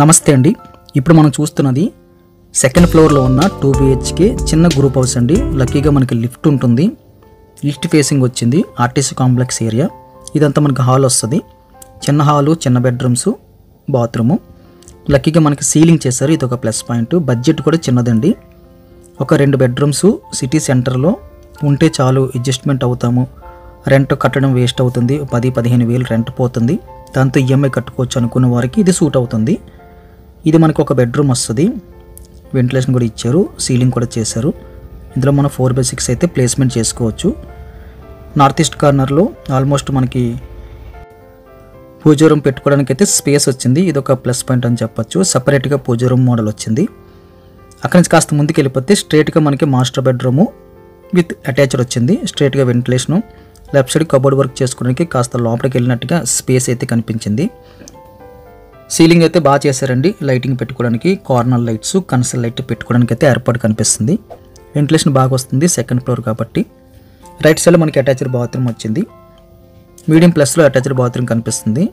నమస్తే అండి. ఇప్పుడు మనం చూస్తున్నది సెకండ్ ఫ్లోర్లో ఉన్న 2 BHK చిన్న గ్రూప్ హౌస్ అండి. లక్కీగా మనకి లిఫ్ట్ ఉంటుంది. ఈస్ట్ ఫేసింగ్ వచ్చింది. RTC complex area. ఇదంతా మనకి హాల్ వస్తుంది. చిన్న హాలు, చిన్న బెడ్రూమ్స్, బాత్రూము. లక్కీగా మనకి సీలింగ్ చేశారు. ఇది ఒక ప్లస్ పాయింట్. బడ్జెట్ కూడా చిన్నదండి. ఒక 2 బెడ్రూమ్స్ సిటీ సెంటర్లో ఉంటే చాలు, అడ్జస్ట్మెంట్ అవుతాము. రెంట్ కట్టడం వేస్ట్ అవుతుంది. 10-15 వేలు రెంట్ పోతుంది. దాంతో ఈఎంఐ కట్టుకోవచ్చు అనుకున్న వారికి ఇది సూట్ అవుతుంది. ఇది మనకు ఒక బెడ్రూమ్ వస్తుంది. వెంటిలేషన్ కూడా ఇచ్చారు. సీలింగ్ కూడా చేశారు. ఇందులో మనం 4/6 అయితే ప్లేస్మెంట్ చేసుకోవచ్చు. నార్త్ ఈస్ట్ కార్నర్లో ఆల్మోస్ట్ మనకి పూజా రూమ్ పెట్టుకోవడానికి అయితే స్పేస్ వచ్చింది. ఇది ఒక ప్లస్ పాయింట్ అని చెప్పొచ్చు. సపరేట్గా పూజా రూమ్ మోడల్ వచ్చింది. అక్కడి నుంచి కాస్త ముందుకు వెళ్ళిపోతే స్ట్రైట్గా మనకి మాస్టర్ బెడ్రూము విత్ అటాచ్డ్ వచ్చింది. స్ట్రైట్గా ventilation, left side cupboard work చేసుకోవడానికి కాస్త లోపలికి వెళ్ళినట్టుగా స్పేస్ అయితే కనిపించింది. సీలింగ్ అయితే బాగా చేశారండి. లైటింగ్ పెట్టుకోవడానికి, కార్నర్ లైట్స్, కన్సల్ లైట్ పెట్టుకోవడానికి అయితే ఏర్పాటు కనిపిస్తుంది. వెంటిలేషన్ బాగా వస్తుంది సెకండ్ ఫ్లోర్ కాబట్టి. రైట్ సైడ్లో మనకి అటాచ్డ్ బాత్రూమ్ వచ్చింది. మీడియం ప్లస్లో అటాచ్డ్ బాత్రూమ్ కనిపిస్తుంది.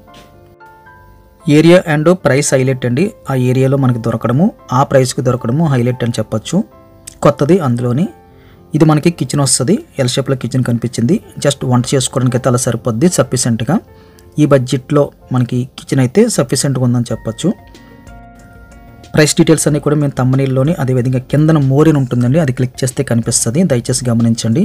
ఏరియా అండ్ ప్రైస్ హైలైట్ అండి. ఆ ఏరియాలో మనకి దొరకడము, ఆ ప్రైస్కి దొరకడము హైలైట్ అని చెప్పొచ్చు. కొత్తది అందులోని. ఇది మనకి కిచెన్ వస్తుంది. ఎల్ షేప్లో కిచెన్ కనిపించింది. జస్ట్ వంట చేసుకోవడానికి అయితే అలా సరిపోద్ది సఫిషియెంట్గా. ఈ బడ్జెట్లో మనకి కిచెన్ అయితే సఫిషియెంట్గా ఉందని చెప్పొచ్చు. ప్రైస్ డీటెయిల్స్ అన్నీ కూడా మేము తమ్మనీళ్ళలోని, అదేవిధంగా కిందన మోరిన్ ఉంటుందండి, అది క్లిక్ చేస్తే కనిపిస్తుంది. దయచేసి గమనించండి.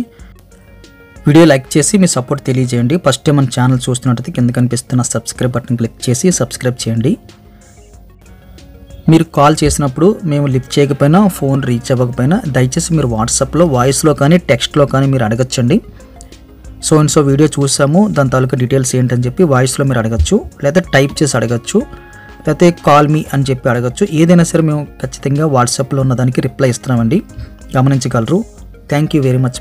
వీడియో లైక్ చేసి మీ సపోర్ట్ తెలియజేయండి. ఫస్ట్ టైం మన ఛానల్ చూస్తున్నట్టయితే కింద కనిపిస్తున్న సబ్స్క్రైబ్ బటన్ క్లిక్ చేసి సబ్స్క్రైబ్ చేయండి. మీరు కాల్ చేసినప్పుడు మేము లిఫ్ట్ చేయకపోయినా, ఫోన్ రీచ్ అవ్వకపోయినా దయచేసి మీరు వాట్సాప్లో వాయిస్లో కానీ టెక్స్ట్లో కానీ మీరు అడగచ్చండి. సో వీడియో చూసాము, దాని తాలూకా డీటెయిల్స్ ఏంటని చెప్పి వాయిస్లో మీరు అడగచ్చు, లేదా టైప్ చేసి అడగచ్చు, లేకపోతే కాల్ మీ అని చెప్పి అడగచ్చు. ఏదైనా సరే మేము ఖచ్చితంగా వాట్సాప్లో ఉన్నదానికి రిప్లై ఇస్తున్నామండి. గమనించగలరు. Thank you very much.